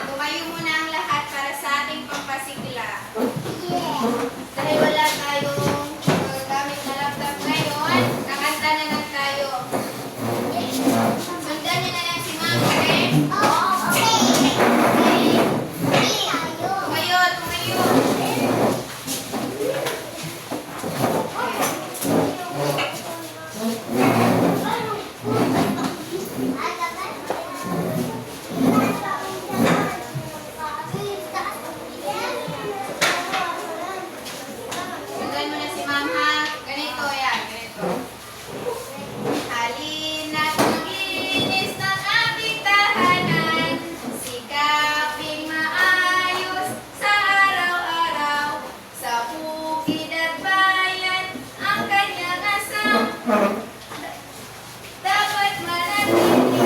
Tumayo muna ang lahat para sa ating pampasigla. Dahil wala tayong gamit na laptop ngayon, nakanta na lang tayo. Sundan niyo na lang si Ma'am, okay? Tumayo, tumayo. Sundan mo na si Ma'am, ha? Ganito, yan, ganito. Halina't maglinis ng ating tahanan, sikaping maayos sa araw-araw, sa bukid at bayan ang kanyang asam. Dapat manatili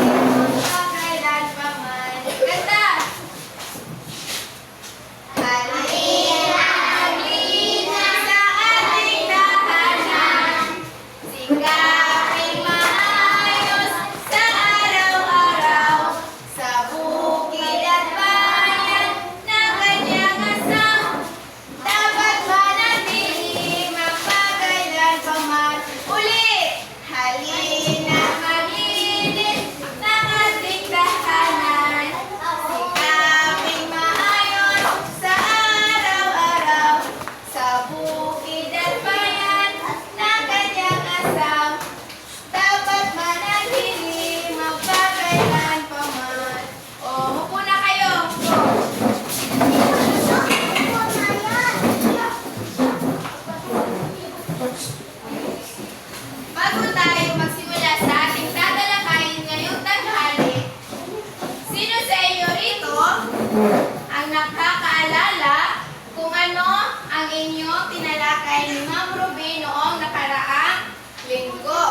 magkailanpaman. Ganda! Halina't maglinis sa ating tahanan, sikaping maayos sa araw-araw, sa bukid at bayan na kanyang asam. Dapat manatili magpakailanpaman. Ulit! Halina't maglinis ng ating tahanan, sikaping maayos sa araw-araw, sa bukid at bayan na kanyang asam. Dapat manatili magpakailanpaman. O, upo na kayo. Bago tayo magsimula sa ating tatalakayin ngayong tanghali, sino sa inyo rito ang nakakaalala kung ano ang inyong tinalakay ni Ma'am Ruby noong nakaraang linggo?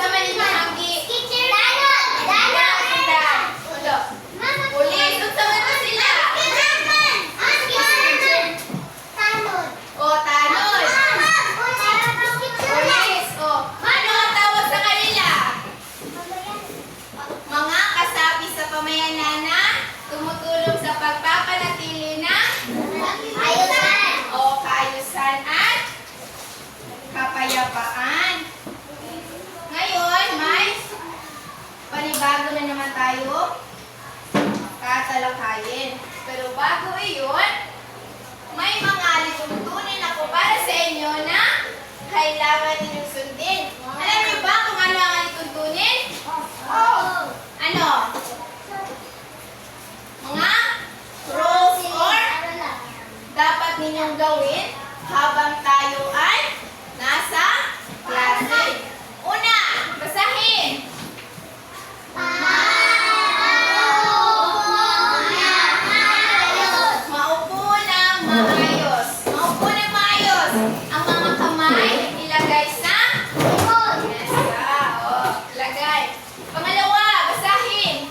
Sa malito ang Ulit, sa malito sila. O, tanod. Ulis, o. Ano ang tawag sa kanila? Mga kasapi sa pamayanan na tumutulong sa pagpapanatili ng kaayusan at kapayapaan. Ngayon, may panibago na naman tayo tatalakayin. Pero bago iyon, may mga alituntunin ako para sa inyo na kailangan ninyong sundin. Alam niyo ba kung ano ang alituntunin? Ano? Mga rules or dapat ninyong gawin habang tayo ay nasa klase. Una, basahin. Maupo ng maayos. Maupo ng maayos. Ang mga kamay ilagay sa mesa. O, ilagay. Pangalawa, basahin.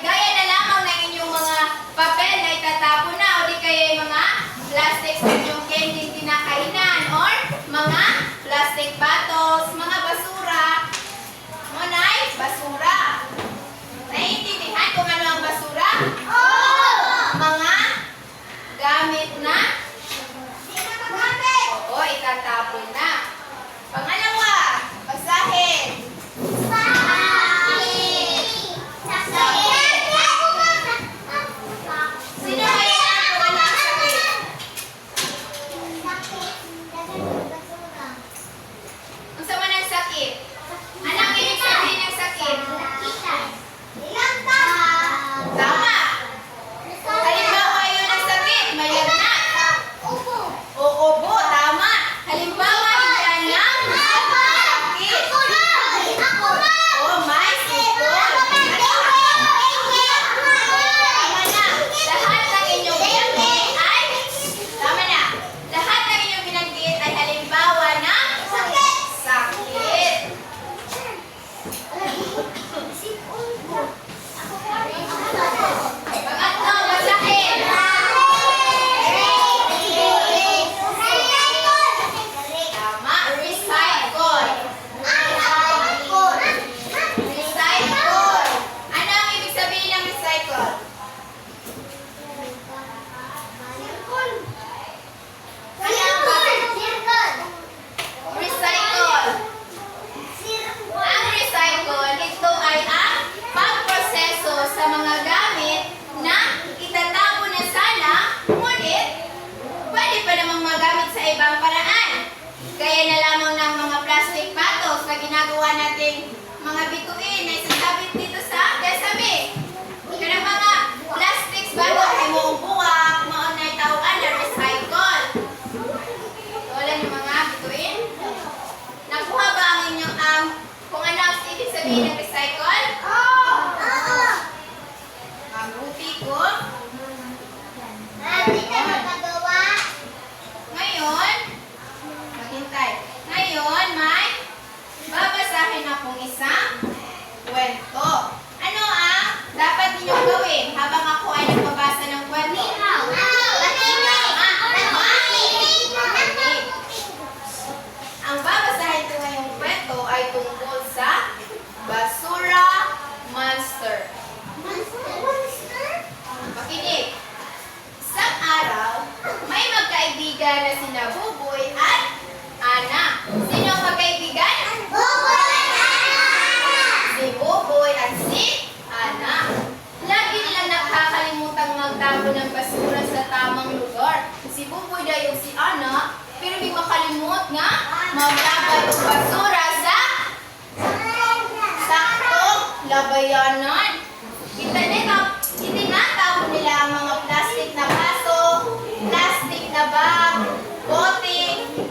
gaya na lamang ng inyong mga papel na itatapon na o di kaya yung mga plastics na inyong candy kinakainan or mga plastic bottles, mga basura. Ngunay, basura. Naiintindihan kung ano ang basura? Mga gamit na oo, itatapon na. Pangalawa, basahin. Sino kaya ang walang sakit? Ang sama ng sakit. Anong ibig sabihin ng sakit? Tama. Halimbawa yun ang sakit, may lagnat. O ubo, tama. Halimbawa, yan lang ang sakit. O may sipol. Tama na. Lahat ng inyong binanggit ay tama na. Lahat ng inyong binanggit ay halimbawa ng sakit. Pangatlo, basahin. Tama, recycle. Recycle. Ano ang ibig sabihin ng recycle? Recycle. Ang recycle, ito ay ang pagproseso sa mga gamit na itatapon na sana, ngunit pwede pa namang magamit sa ibang paraan. Gaya na lamang ng mga plastic bottles na ginagawa nating mga bituin na isasabit dito sa gasabi. Kaya mga plastics bottles ay moong buwak, maon na itawaan na recycle. Wala yung mga bituin. Nakuha ba ang inyong kung ano ang ibig sabihin ng recycle? Mabuti ko. Ngayon, maghintay. Ngayon, may babasahin akong isang kwento. Ano ang dapat ninyong gawin habang ako ay nagbabasa ng kwento? Ang babasahin ko ngayong kwento ay tungkol sa basura monster. Makinig. Isang araw, may magkaibigan na sina Buboy at Ana. Sino ang magkaibigan? Si Buboy at si Ana. Lagi nilang nakakalimutang magtapon ng basura sa tamang lugar. Si Buboy daw si Ana, pero di makalimot nga maglabay ng basura sa saktong labayanan. Itinatapon nila ang mga plastic na baso, plastic na bag, bote,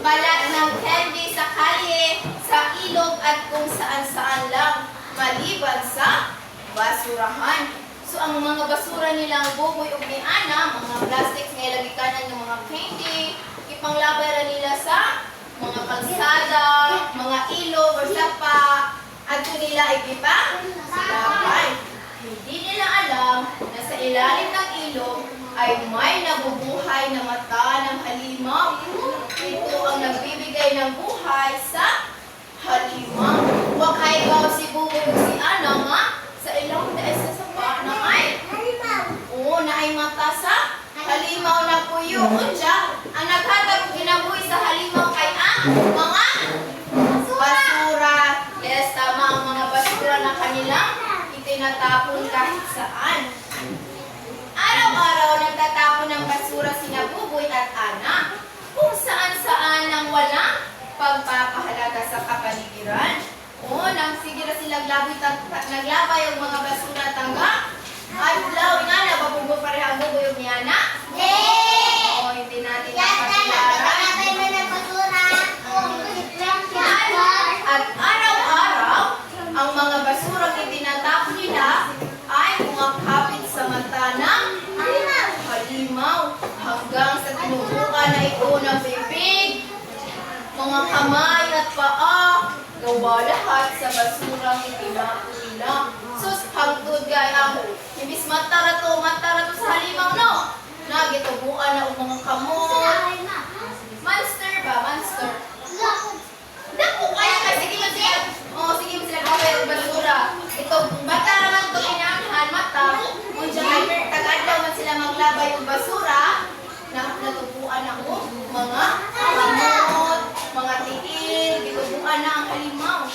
balat ng candy sa kalye, sa ilog at kung saan-saan lang, maliban sa basurahan. So ang mga basura nilang Buboy o ni Ana, mga plastics nga ilagikanan ng mga candy, ipanglabay ra nila sa mga kalsada, mga ilog o sapa, at kung nila igipa, silapay. Hindi nila alam na sa ilalim ng ilog ay may nabubuhay na mata ng halimaw. Ito ang nagbibigay ng buhay sa halimaw. Wakay ba si Buboy o si Ana nga sa ilong dahil sa sapa na ay oo, na ay mata sa halimaw na puyo. Unja, ang naghatag ginabuhi sa halimaw kay mga basura. Yes, tama ang mga basura na kanilang itinatapon kahit saan. Araw-araw nagtatapon ng basura sina Buboy at Ana kung saan-saan ang walang pagpapahalaga sa kapaligiran. O, nang sige na silang naglabay ang mga basura tangga. At law nga, nababulbo pareha ang Buboy ni Ana? Oo, hindi natin napasilaran. At araw-araw, ang mga basurang itinatapon nila ay kumakapit sa mata ng halimaw hanggang sa tinubukan na ito ng bibig, mga kamay at paa, gawa lahat sa basurang itinapon nila. Sus, hangtod gay ang ibis matara to sa halimaw no. Nagitubuan na og mga kamot. Monster ba? Monster. Dako kaya kay sige man sila. Oh, sige man sila kaway og basura. Ito bata naman to inahan mata. Unsa kay tagadlaw man sila maglabay og basura. Natubuan ako mga kamot, mga tiil, gitubuan na ang halimaw.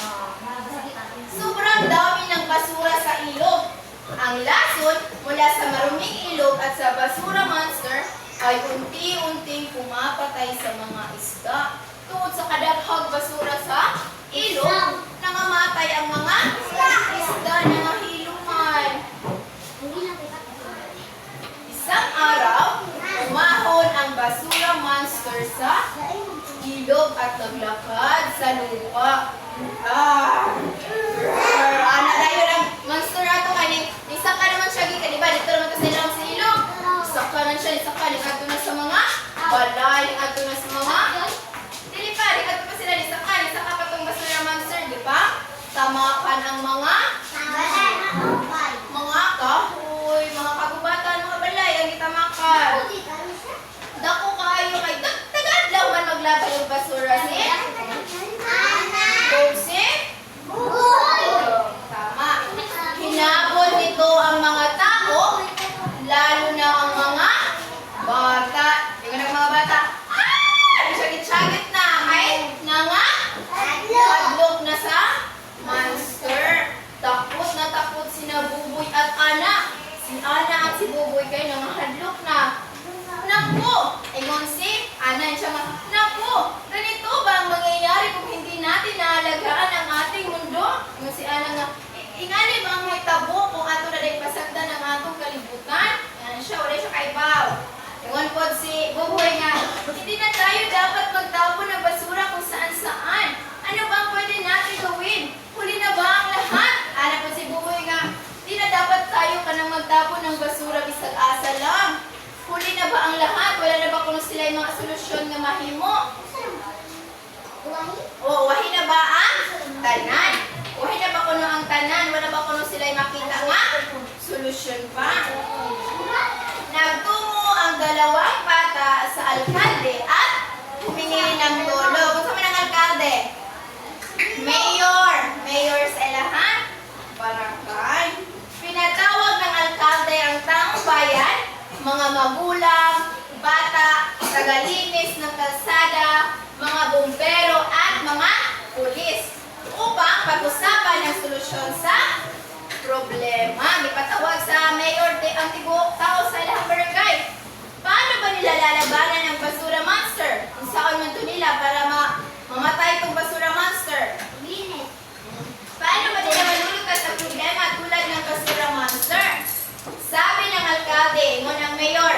Sobrang dami ng basura sa ilog. Ang lason mula sa maruming ilog at sa basura monster ay unti-unting pumapatay sa mga isda. Tungod sa kadaghang basura sa ilog, nangamatay ang mga isda na nahiluman. Isang araw, umahon ang basura monster sa ilog at naglakad sa lupa. Ana dayo lang monster ato kani. Isa ka naman siya gikan di ba dito naman ta sila sa ilog. Isa ka na siya, isa ka ato na sa mga balay, ato na sa mga dili pa, ato pa sila isa ka patong basura monster, di ba? Tamakan ang mga kahoy, mga kagubatan, mga balay ang gitamakan. Dako kayo kay tagadlaw man maglabay og basura si Tama. Hinabol nito ang mga tao, lalo na ang mga bata. Yung mga bata, sagit-sagit na, may hadlok na sa monster. Takot na takot sina Buboy at Ana. Si Ana at si Buboy kay hadlok na. Naku! Ingon si Ana siya naku! Ganito ba ang mangyayari kung hindi natin naalagaan ang ating mundo? Ingon si Ana nga, ingani ba ang may tabo kung ato na rin pasagdan ang atong kalibutan? Yan siya, wala siya kaibaw. Ingon po si Buboy nga, hindi na tayo dapat magtapon ng basura kung saan-saan. Ano ba ang pwede natin gawin? Huli na ba ang lahat? Ana po si Buboy nga, hindi na dapat tayo kanang magtapon ng basura bisag asa lang. Huli na ba ang lahat? Wala na ba kung sila yung mga solusyon nga mahimo? O, wahi na ba ang tanan? Wahi na ba kuno ang tanan? Wala ba kuno sila yung makita nga? Solusyon pa. Nagtungo ang dalawang bata sa alkalde at humingi ng tulong. Kung saan ang alkalde? Mayor sa ilahan? Barangay. Pinatawag ng alkalde ang taong bayan, mga magulang, bata, tagalinis ng kalsada, mga bumbero at mga pulis upang pag-usapan ng solusyon sa problema. Ipatawag sa mayor ang tibuok tao sa ilang barangay. Paano ba nila lalabanan ng basura monster? Kung saan man ito nila para mamatay itong basura monster? Paano ba nila malulutas ang problema tulad ng basura monster? Sabi ng alkalde, ingon ng mayor,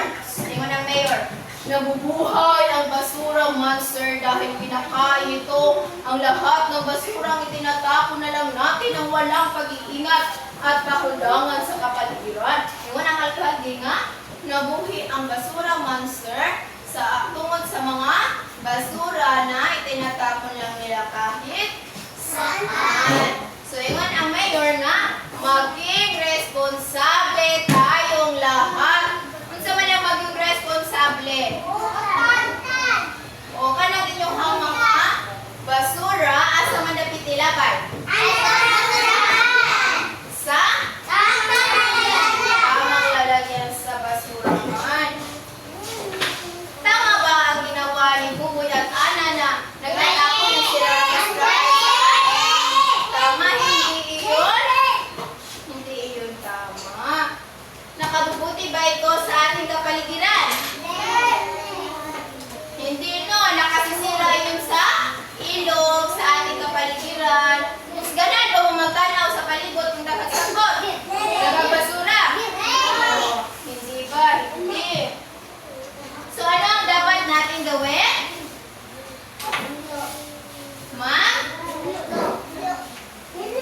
nabubuhay ang basura monster dahil kinakain ito ang lahat ng basurang itinatapon na lang natin ng walang pag-iingat at kakulangan sa kapaligiran. Ingon ang alkalde nga, nabuhi ang basura monster tungod sa mga basura na itinatapon lang nila kahit saan. So, ingon ang mayor nga, maging responsable tayong lahat. Kung sa man yung maging responsable? O, kanang inyong mga basura, asa man dapat ilabay? Sa? Tamang lalagyan sa basura man. Tama ba ang ginawa ni Buboy at Ana na nagtatapon ng sila ng basura? Tama, hindi iyon tama. Nakabubuti ba ito sa ating kapaligiran? Hindi no, nakasisira yun sa ilog, sa ating kapaligiran. Mas ganan o magtanaw sa palibot kung nakasagot. Nagabasura. Hindi ba? Hindi. So ano ang dapat natin gawin?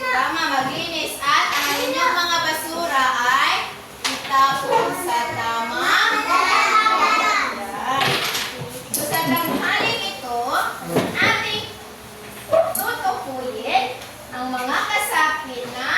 Tama, maglinis at ang inyong mga basura ay itapon sa tamang daan. So sa tanghaling ito, ating tutukuyin ang mga kasapi na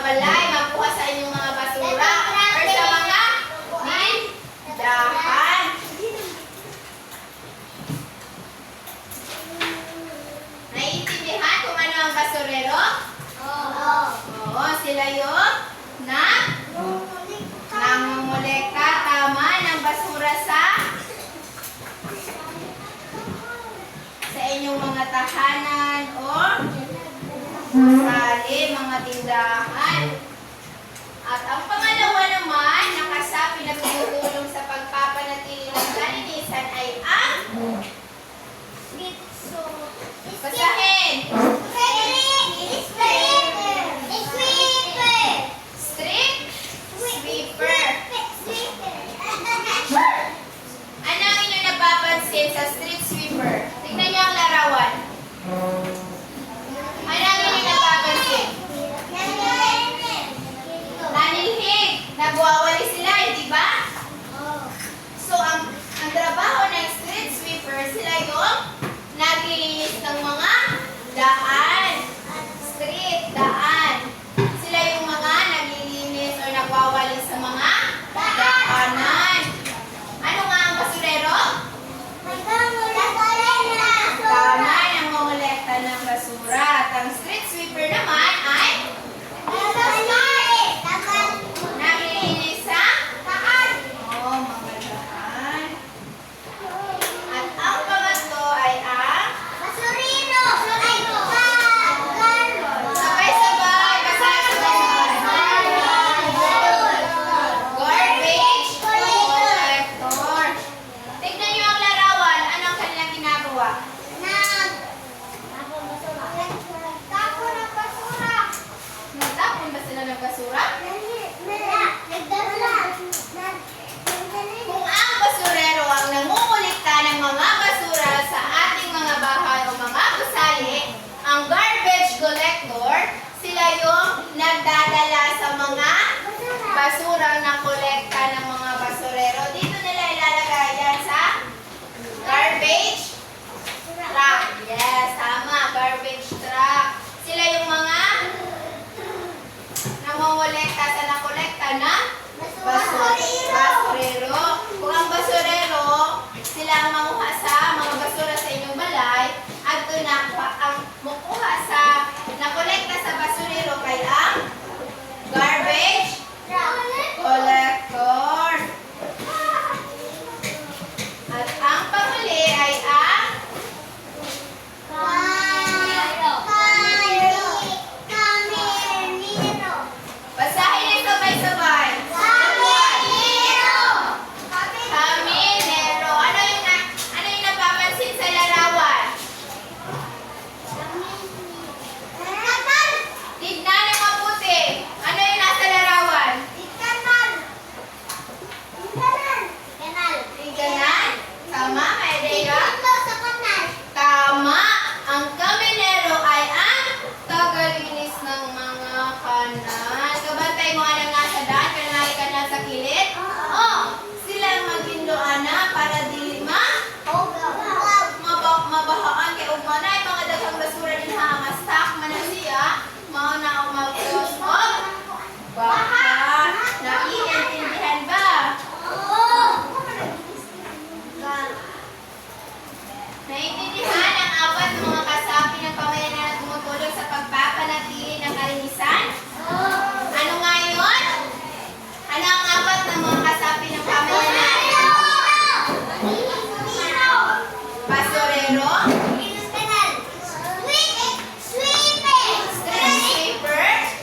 balay, makuha sa inyong mga basura, or sa mga tindahan. Naiintindihan kung ano ang basurero? Oo, sila yung namumulekta tama ng basura sa inyong mga tahanan o sali, mga tindahan. At ang pangalawa naman, nakasapi na tumutulong sa pagpapanatili ng kalinisan ay ang basahin. Street sweeper. Ano ang inyong napapansin sa street sweeper? Tignan niyo ang larawan. Ano ang inyong napapansin? Nanilhig. Nagwawali sila, di ba? So, ang trabaho ng street sweeper, sila yung naglilinis ng mga daan. Street, daan. Sila yung mga naglilinis o nagwawali sa mga daanan. Ano nga ang basurero? Tama, nangongolekta ng basura. At ang street sweeper naman ay naglilinis sa daan. Oo, mga daan. At ang pangatlo ay ang sabay-sabay, basahin. Garbage collector. Tignan niyo ang larawan. Ano ang kanilang ginagawa? Nagtapon ba sila ng basura? Kung ang basurero ang nangungulikta ng mga basura sa ating mga bahay o mga gusali, ang garbage collector, sila yung nagdadala sa mga basurang nakolekta ng mga basurero. Dito nila ilalagay yan sa garbage truck. Yes, tama, garbage truck. Sila yung mga namongolekta sa nakolekta na basurero. Kung ang basurero, sila ang manguha sa mga basura sa inyong balay, at doon ang mukuha sa nakolekta sa basurero kay ang garbage collector. At ang panghuli ay ang basahin ay sabay-sabay. Caminero. Ano yung napapansin sa larawan? Tignan ng mabuti. Ano yung nasa larawan? Tignan. Tama, Maedea? Tama. Ang caminero ay ang tagalinis ng mga kanal. Kabantay mo anong nasa daan, kanali ka na sa kilid? Sila ang magindoana para dili mabahaan kay ugmanay mga daghang basura din ha, nga stock man na siya, mao na ang mag-close of baha. Naiintindihan ba? Naiintindihan ang apat ng mga kasapi ng pamayanan na tumutulong sa pagpapanatili ng kalinisan? Ano nga yun? Ano ang apat ng mga kasapi ng pamayanan? Basurero? Street sweeper?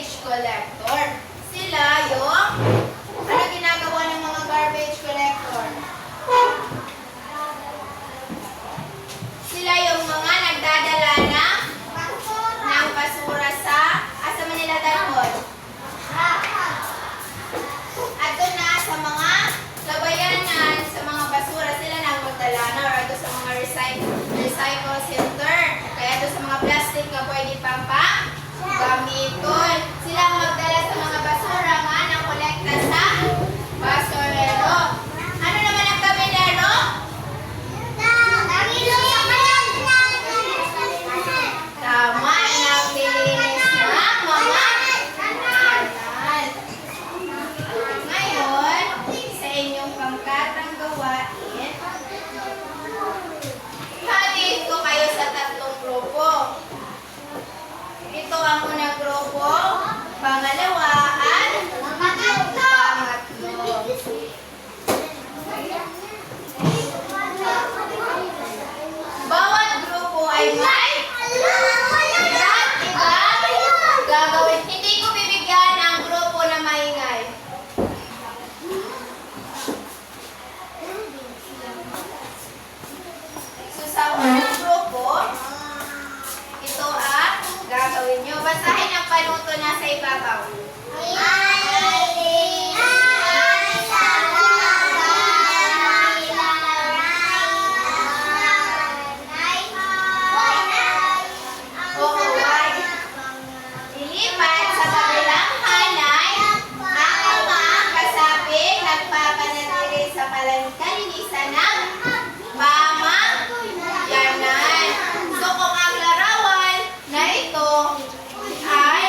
garbage collector. Sila yung, ano ginagawa ng mga garbage collector? Sila yung mga nagdadala ng basura sa, asa man nila dalhon? At doon na sa mga labayanan, sa mga basura, sila na magdala na or doon sa mga recycle center. Kaya doon sa mga plastic na pwede pang gamiton. Sila ang magdala sa mga basura nga na kolekta sa basurero. Ano naman ang kabinero? Tama, naglilinis ng mga kanan. Ngayon, sa inyong pangkatang gawain, hatiin ko kayo sa tatlong grupo. Ito ang unang grupo, pangalawa at pangatlo. Bawat grupo ay may iba't ibang gagawin. Hindi ko bibigyan ang grupo na maingay. So sa unang grupo, ito ang gagawin nyo. Basahin ang panuto na sa ibabaw. Ilipat sa kabilang hanay ang mga kasaping nagpapanatili sa kalinisan ng pamayanan. So kung ang larawan na ito ay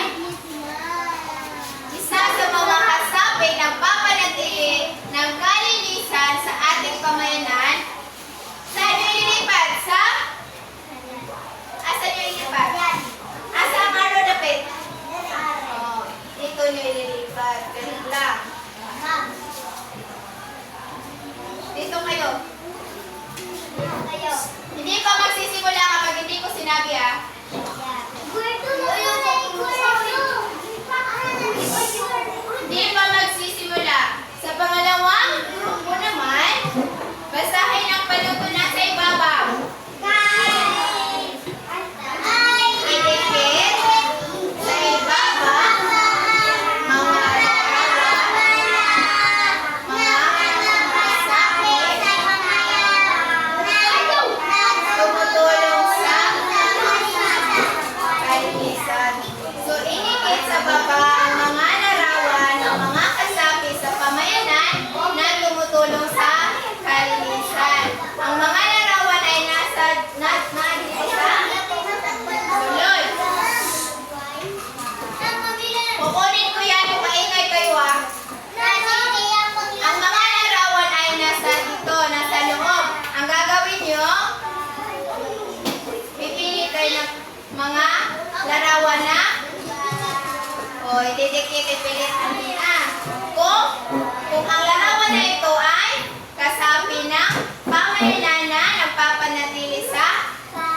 isa sa mga kasaping nagpapanatili ng kalinisan sa ating pamayanan, saan nyo ilipat? Asan nyo ilipat? Asa ang araw na pet? Ito nyo ililipat. Ganun lang. Dito kayo. Hindi pa magsisimula kapag hindi ko sinabi Hindi pa magsisimula. Sa pangalawang grupo naman, basahin ang panuto na sa ibabaw. Idikit sa ibabaw mga sakit tumutulong sa kalinisan. So, idikit sa baba ang mga larawan ng mga kasapi sa pamayanan na tumutulong sa kalinisan. Ang mga larawan ay nasa dito sa sulod. Kukunin ko yan kung maingay kayo Ang mga larawan ay nasa dito, nasa loob. Ang gagawin nyo, pipili kayo ng mga larawan na ididikit, ipilit na. Kung ang larawan na ito ay kasapi ng pamayanan na nagpapanatili sa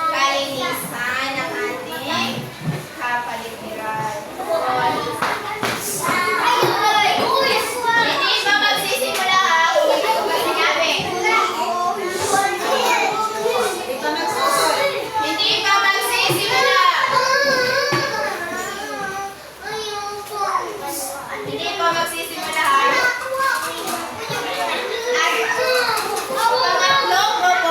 kalinisan ng ating kapaligiran. Hindi pa magsisimula kung hindi ko ba sinabi. Hindi pa magsisimula. Hindi pa magsisimula. At pangatlong grupo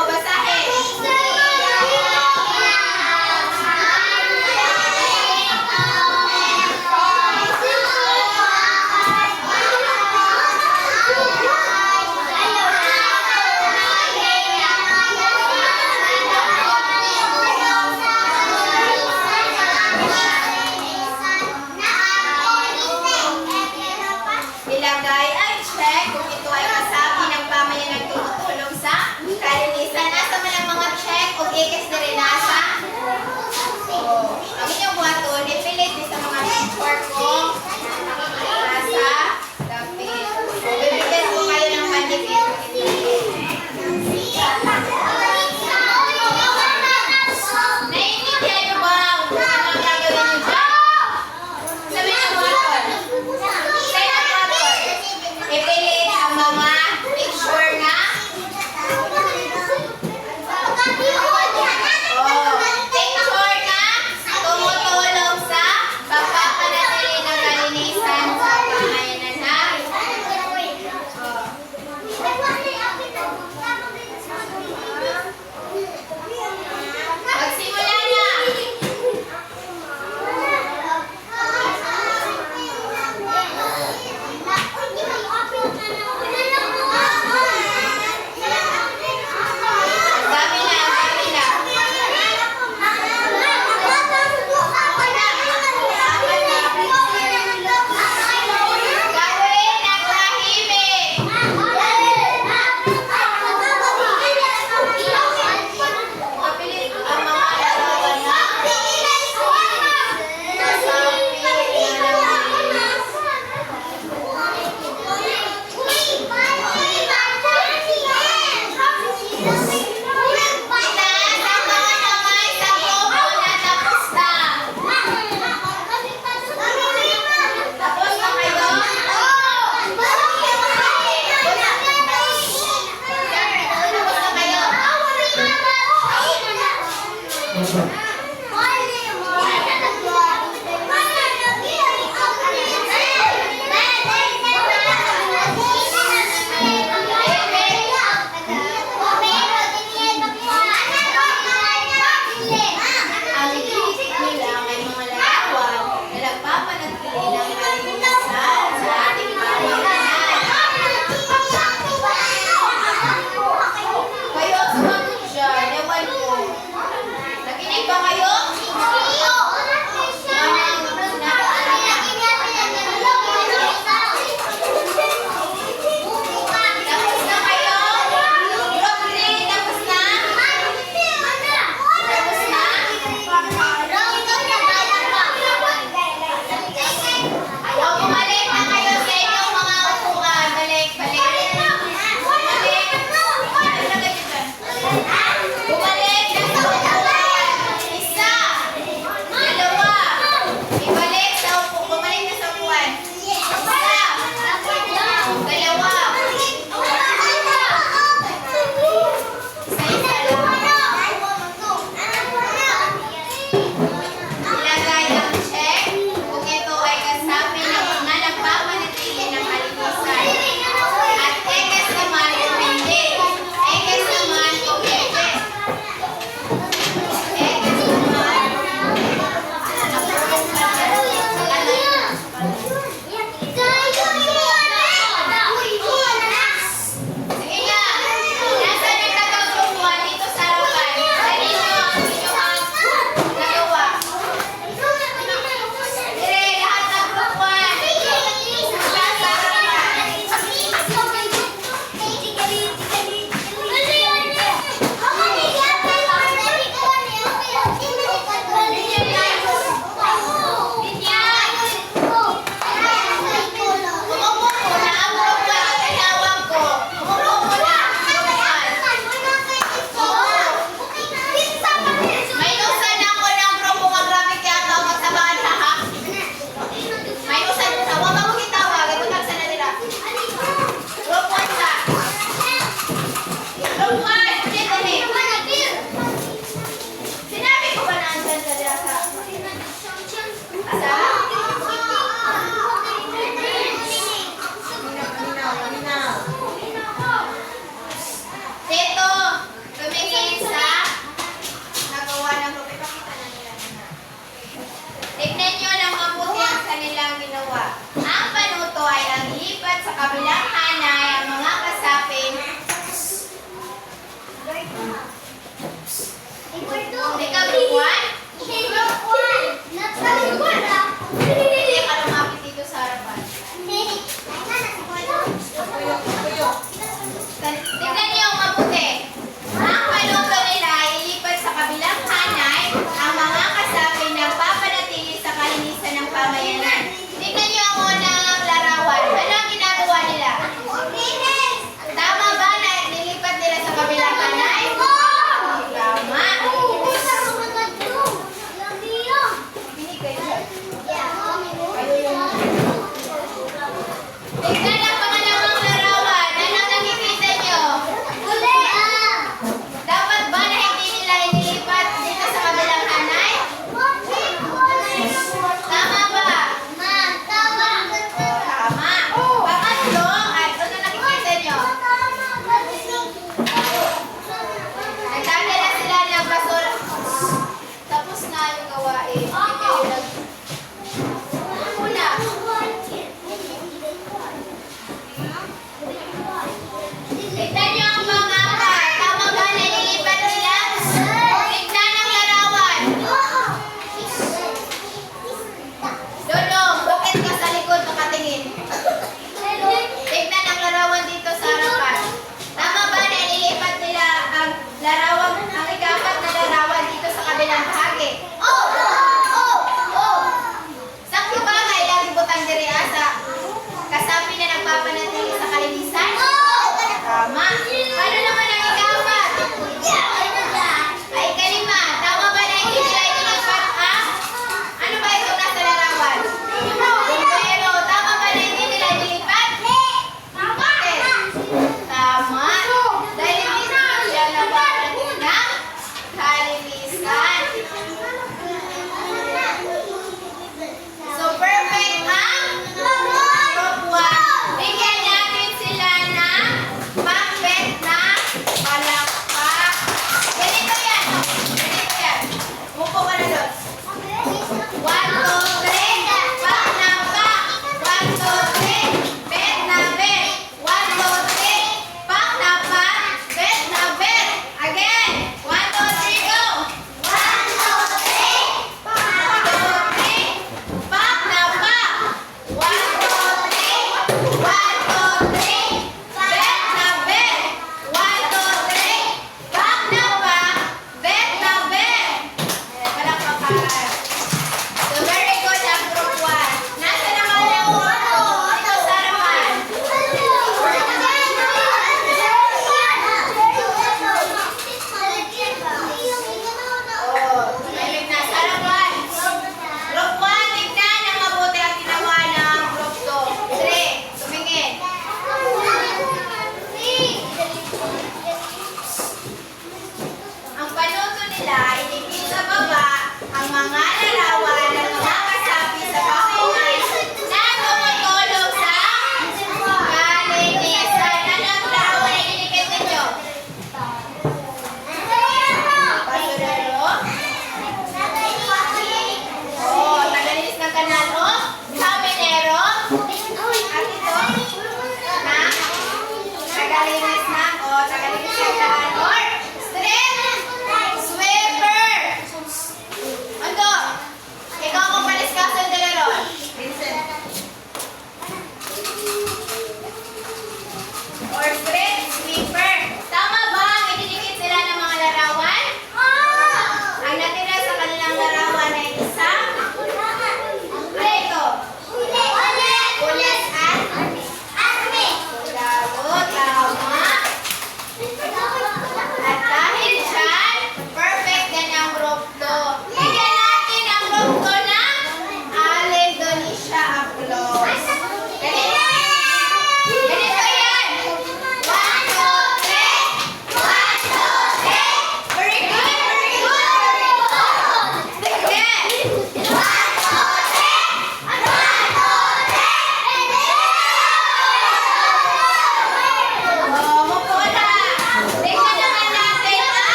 kabilang hanay ang mga kasapin. Ikaw, Juan? Hindi ka lumapit dito sa harapan. Tignan niyo ang mabuti. Ang manuto nila ay ilipat sa kabilang hanay ang mga kasapi na papanatili sa kalinisan ng pamayanan. Tignan niyo ang unang larawan. Ano ang ginagawa nila?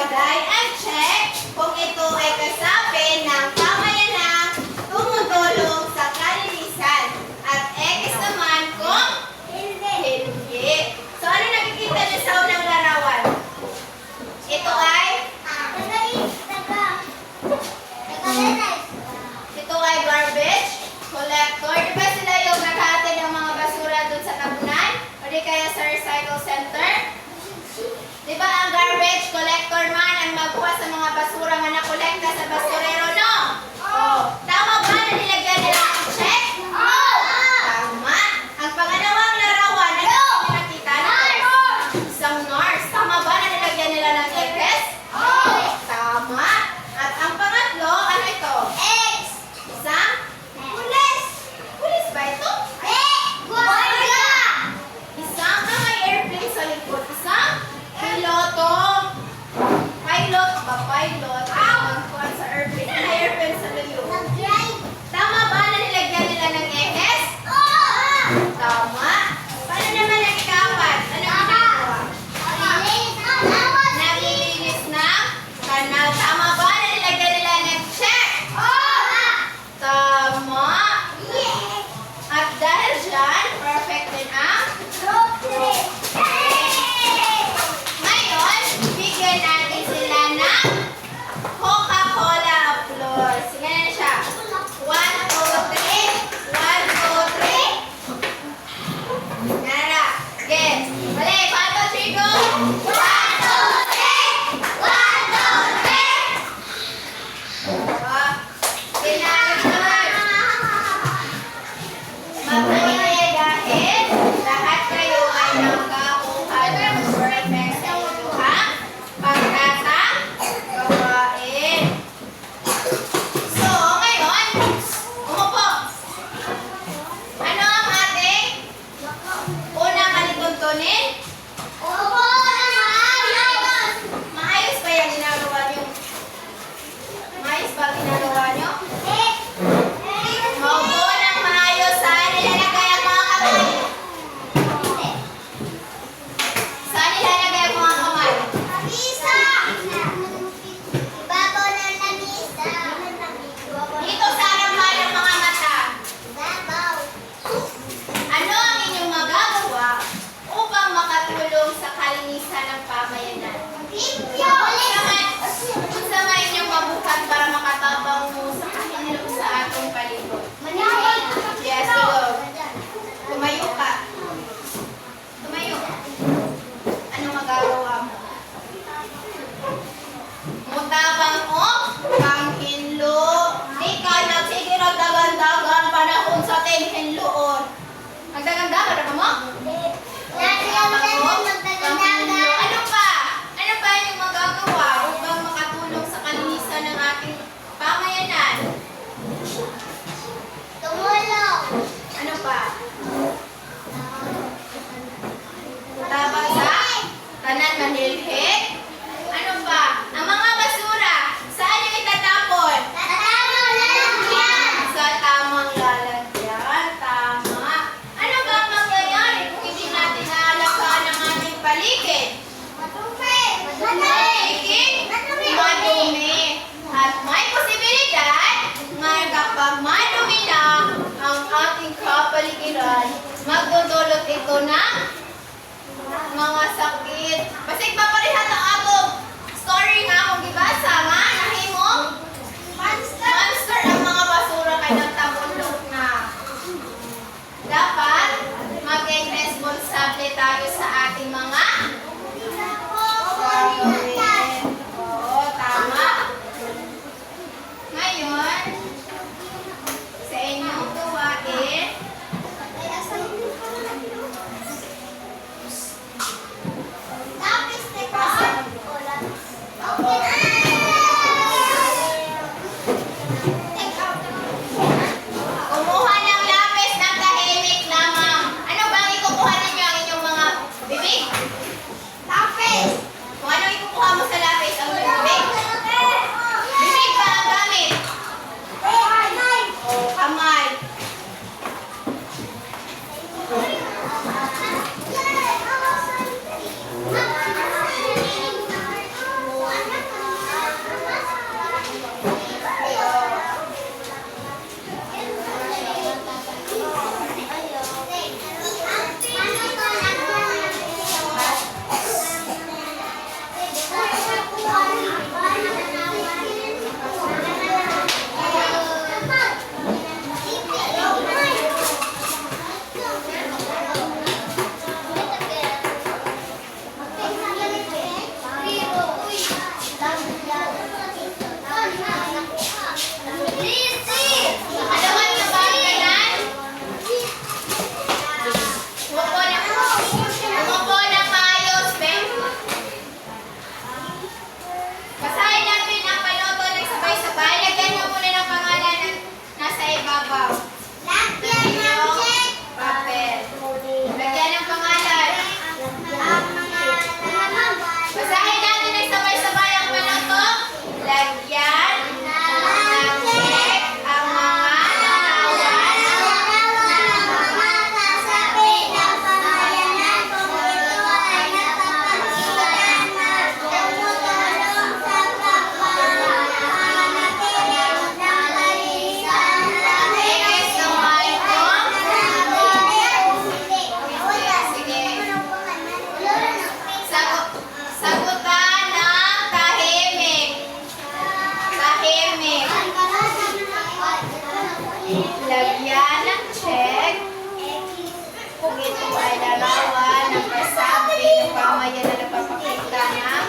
ilagay ang check kung ito ay kasapi ng pamayanang tumutulong sa kalinisan. At X naman kung hindi. So ano nakikita niyo sa unang larawan? Ito ay garbage collector. Di ba sila yung naghahatid ng mga basura dun sa tabunan? O di kaya sa recycle center? Di ba ang garbage collector man ang magkuha sa mga basura nga nakolekta sa basurero, no? Oh. Tama ba na nilagyan nila ang check? Tama. Ang pangalawang larawan, ano yung nakita nito? Isang nurse. Tama ba na nilagyan nila ng X? Tama. At ang pangatlo, ano ito? Isang pulis. Pulis ba ito? Isang may airplane sa likod. Isang piloto. Pilot ba? Pilot. Magkuhan sa airplane. Ano airplane sa likod? Tama ba na nilagyan nila ng X? Tama. Paano naman ang ikapat? Ano ang ginagawa? Naglilinis ng kanal. Tama ba na nilagyan nila ng check? Tama. At dahil dyan, perfect din ang ngayon, bigyan natin sila ng Coca-Cola applause. Sige na siya. 1, 2, 3. 1, 2, 3. Nara. Get. Balik. 1, 2, 3, go. 1, 2, 3. 1, 2, 3. Pinagod. Mabuhay dahil lahat kayo ay nakakuha ng perfect sa inyong pagtatang gawain. So, ngayon, umupo. Ano ang ating unang alituntunin? Maayos ba yung ginagawa nyo? Maayos ba ginagawa nyo? Maupo ng maayos. Saan nilalagay ang mga kamay? Saan nilalagay ang mga kamay? Dito sa harapan ng mga mata. Ano ang inyong magagawa upang makatulong sa kalinisan ng pamayanan? Kung sa mga inyong mabuhat para makatabang mo sa kahinlo sa atong palibot. Yes, go. Tumayo ka. Tumayo. Ano magagawa mo? Mutabang o panghinlo. Di ka nagsige nagdagandagan panahon sa tinghinloon. Nagdagandagan na ba mo? Ano pa? Ano pa yung magagawa upang makatulong sa kalinisan ng ating pamayanan? Ano pa? Mutabang sa tanan manilhik? Ano pa? Ang mga basura, saan yung itatapon? Sa tamang lalagyan. Tama. Ano ba ang mangyayari kung hindi natin naalagaan ang ating paligid? Magiging madumi. At may posibilidad na kapag madumi na ang ating kapaligiran, magdudulot ito ng mga sakit. Basta ipaparihan ang atong story nga akong gibasa nga, nahimo. Monster ang mga basura kay nagtabundok na. Dapat maging responsable tayo sa ating mga gagawin. Oo, tama. Ngayon, sa inyong gawain, ipasa wow. Inyong papel. Lagyan ng pangalan. Basahin natin ng sabay-sabay ang panutok. Lagyan ng check ang mga larawan. Next, naman ito. Sige. Sagutan ng tahimik. Tahimik. Lagyan ng check kung ito ay larawan ng kasabi ng pamayan na nagpapakita ng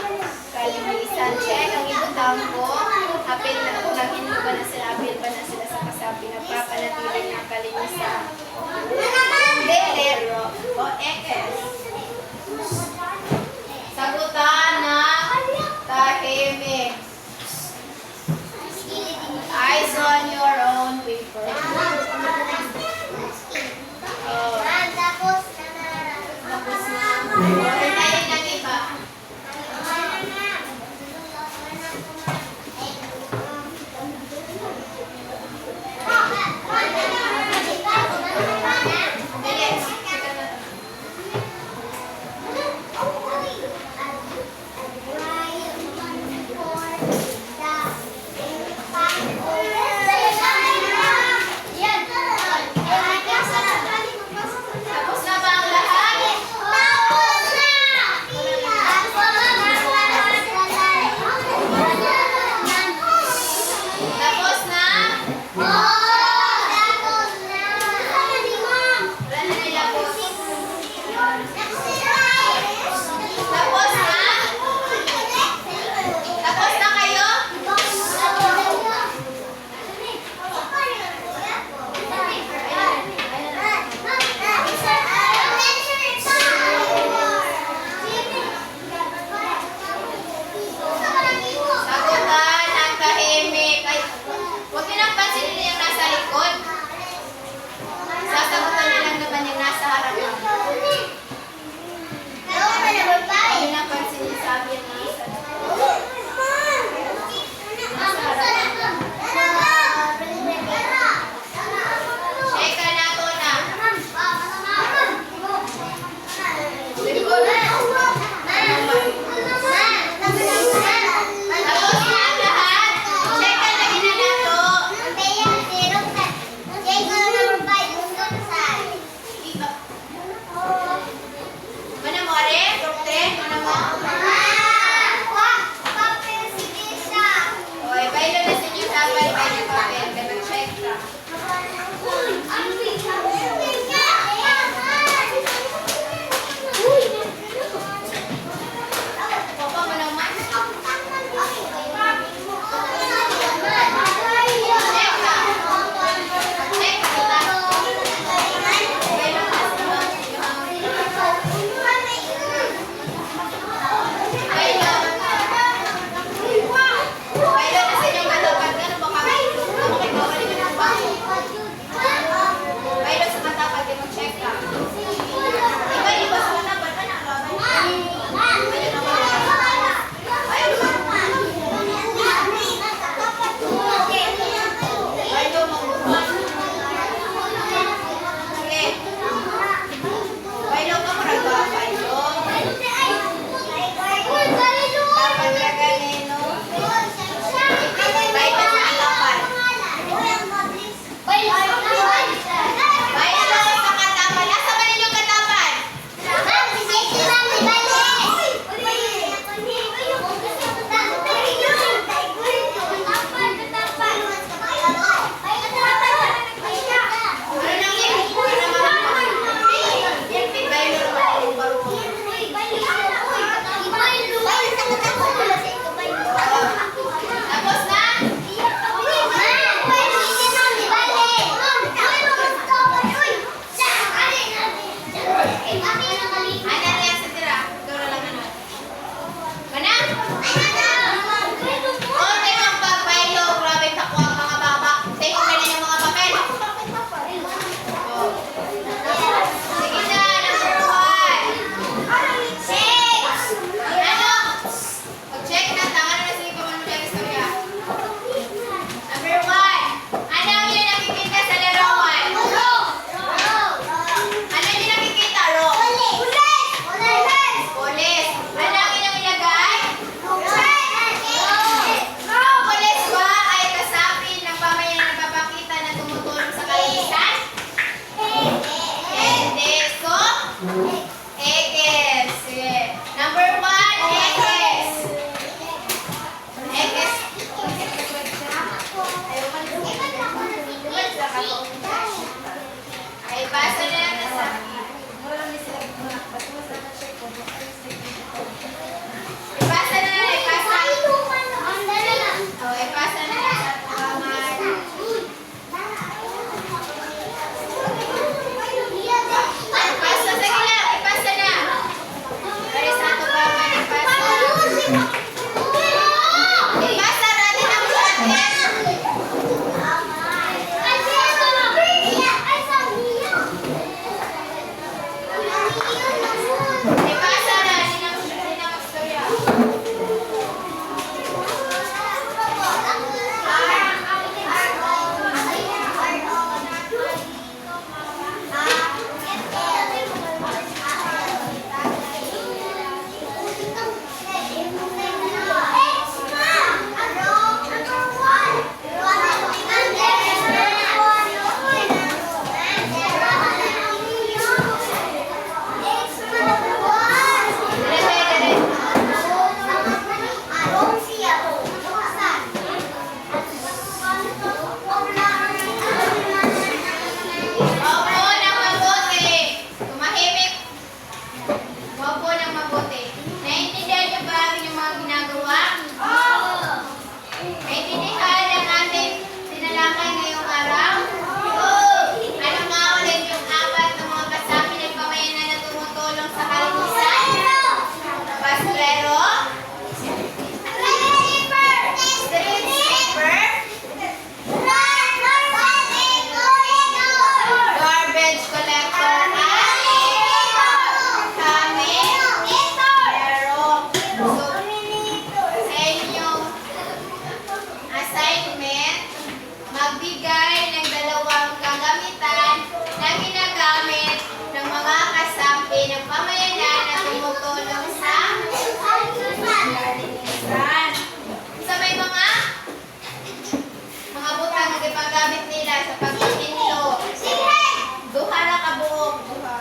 kalinisan. Check ang ibutang ko. Apil na kung naghinlo ba na sila, apil ba na sila sa kasabi ng papanatili ng kalinisan. Lero o ekes. Sagutan ng tahimik. Eyes on your own paper. Oh, tapos na. Hintayin ng iba. Bilis. Tapos na ba ang lahat? gamit nila sa pagtitinlo. Duha ra ka buok. Duha.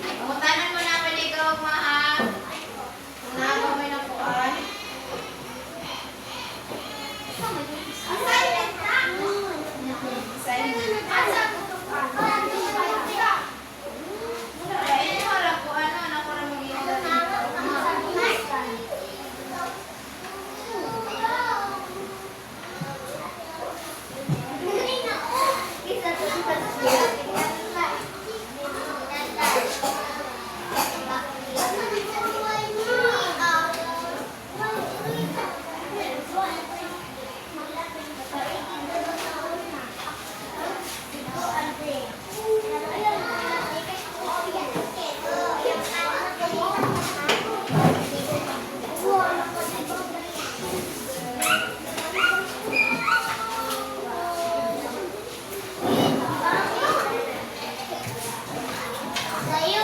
Pangutanan mo na paligaw, maha. Kung naagaw may nakuan. Ay, wala ko ano, naku ra Sa'yo.